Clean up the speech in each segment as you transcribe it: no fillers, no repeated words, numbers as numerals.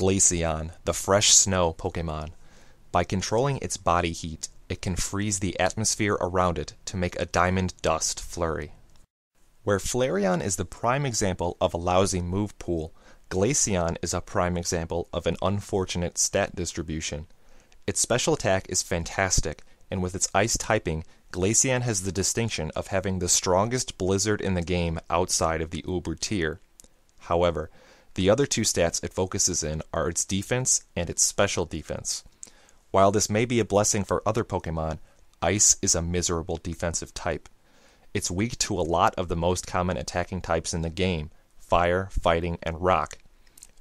Glaceon, the fresh snow Pokemon. By controlling its body heat, it can freeze the atmosphere around it to make a diamond dust flurry. Where Flareon is the prime example of a lousy move pool, Glaceon is a prime example of an unfortunate stat distribution. Its special attack is fantastic, and with its ice typing, Glaceon has the distinction of having the strongest blizzard in the game outside of the Uber tier. However, the other two stats it focuses in are its defense and its special defense. While this may be a blessing for other Pokemon, Ice is a miserable defensive type. It's weak to a lot of the most common attacking types in the game: Fire, Fighting, and Rock.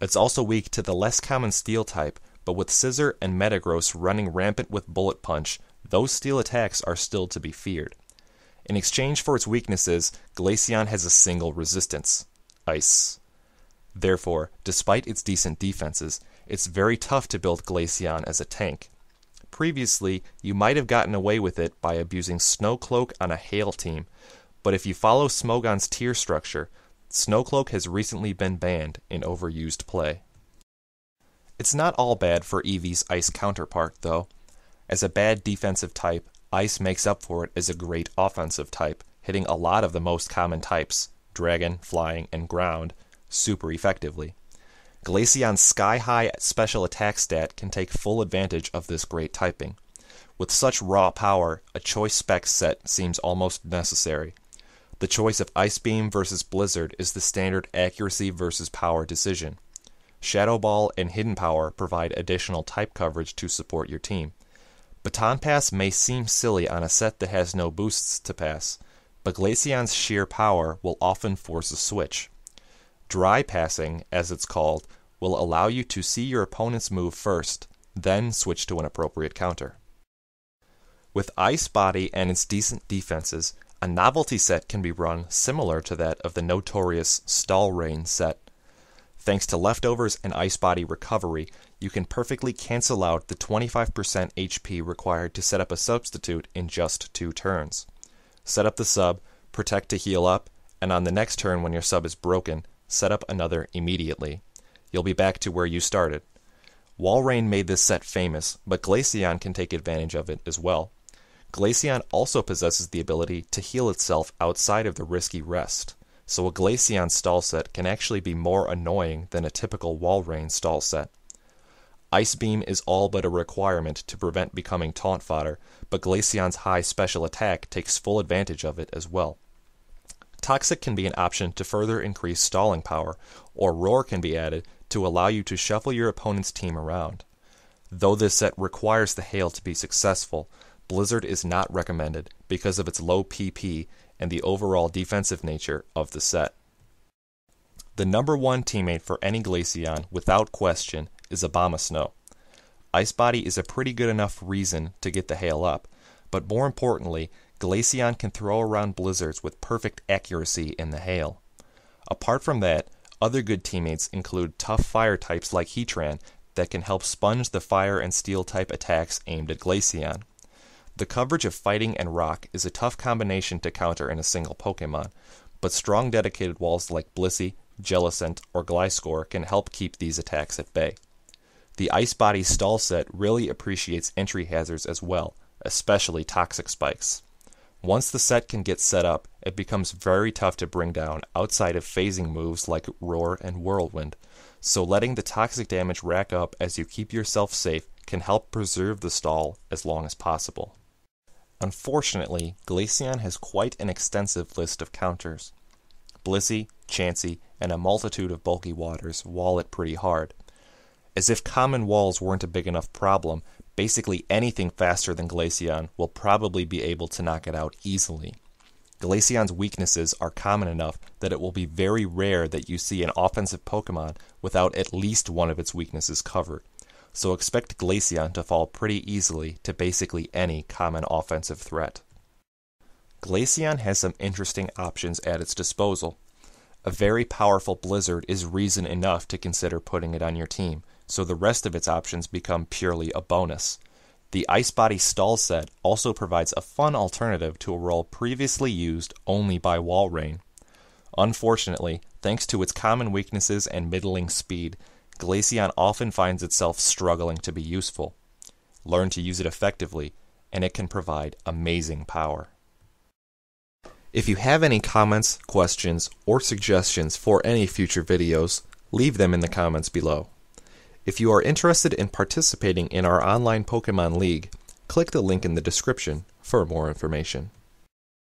It's also weak to the less common Steel type, but with Scissor and Metagross running rampant with Bullet Punch, those Steel attacks are still to be feared. In exchange for its weaknesses, Glaceon has a single resistance: Ice. Therefore, despite its decent defenses, it's very tough to build Glaceon as a tank. Previously, you might have gotten away with it by abusing Snowcloak on a Hail team, but if you follow Smogon's tier structure, Snowcloak has recently been banned in overused play. It's not all bad for Eevee's Ice counterpart, though. As a bad defensive type, Ice makes up for it as a great offensive type, hitting a lot of the most common types, Dragon, Flying, and Ground, super effectively. Glaceon's sky-high special attack stat can take full advantage of this great typing. With such raw power, a choice spec set seems almost necessary. The choice of Ice Beam versus Blizzard is the standard accuracy versus power decision. Shadow Ball and Hidden Power provide additional type coverage to support your team. Baton Pass may seem silly on a set that has no boosts to pass, but Glaceon's sheer power will often force a switch. Dry Passing, as it's called, will allow you to see your opponent's move first, then switch to an appropriate counter. With Ice Body and its decent defenses, a novelty set can be run similar to that of the notorious Stall Rain set. Thanks to leftovers and Ice Body recovery, you can perfectly cancel out the 25% HP required to set up a substitute in just 2 turns. Set up the sub, protect to heal up, and on the next turn when your sub is broken, set up another immediately. You'll be back to where you started. Walrein made this set famous, but Glaceon can take advantage of it as well. Glaceon also possesses the ability to heal itself outside of the risky rest, so a Glaceon stall set can actually be more annoying than a typical Walrein stall set. Ice Beam is all but a requirement to prevent becoming taunt fodder, but Glaceon's high special attack takes full advantage of it as well. Toxic can be an option to further increase stalling power, or Roar can be added to allow you to shuffle your opponent's team around. Though this set requires the Hail to be successful, Blizzard is not recommended because of its low PP and the overall defensive nature of the set. The number one teammate for any Glaceon, without question, is Abomasnow. Ice Body is a pretty good enough reason to get the Hail up, but more importantly, Glaceon can throw around blizzards with perfect accuracy in the hail. Apart from that, other good teammates include tough fire types like Heatran that can help sponge the fire and steel type attacks aimed at Glaceon. The coverage of Fighting and Rock is a tough combination to counter in a single Pokemon, but strong dedicated walls like Blissey, Jellicent, or Gliscor can help keep these attacks at bay. The Ice Body stall set really appreciates entry hazards as well, especially Toxic Spikes. Once the set can get set up, it becomes very tough to bring down outside of phasing moves like Roar and Whirlwind, so letting the toxic damage rack up as you keep yourself safe can help preserve the stall as long as possible. Unfortunately, Glaceon has quite an extensive list of counters. Blissey, Chansey, and a multitude of bulky waters wall it pretty hard. As if common walls weren't a big enough problem, basically anything faster than Glaceon will probably be able to knock it out easily. Glaceon's weaknesses are common enough that it will be very rare that you see an offensive Pokemon without at least one of its weaknesses covered, so expect Glaceon to fall pretty easily to basically any common offensive threat. Glaceon has some interesting options at its disposal. A very powerful Blizzard is reason enough to consider putting it on your team, so the rest of its options become purely a bonus. The Ice Body stall set also provides a fun alternative to a role previously used only by Walrein. Unfortunately, thanks to its common weaknesses and middling speed, Glaceon often finds itself struggling to be useful. Learn to use it effectively, and it can provide amazing power. If you have any comments, questions, or suggestions for any future videos, leave them in the comments below. If you are interested in participating in our online Pokemon League, click the link in the description for more information.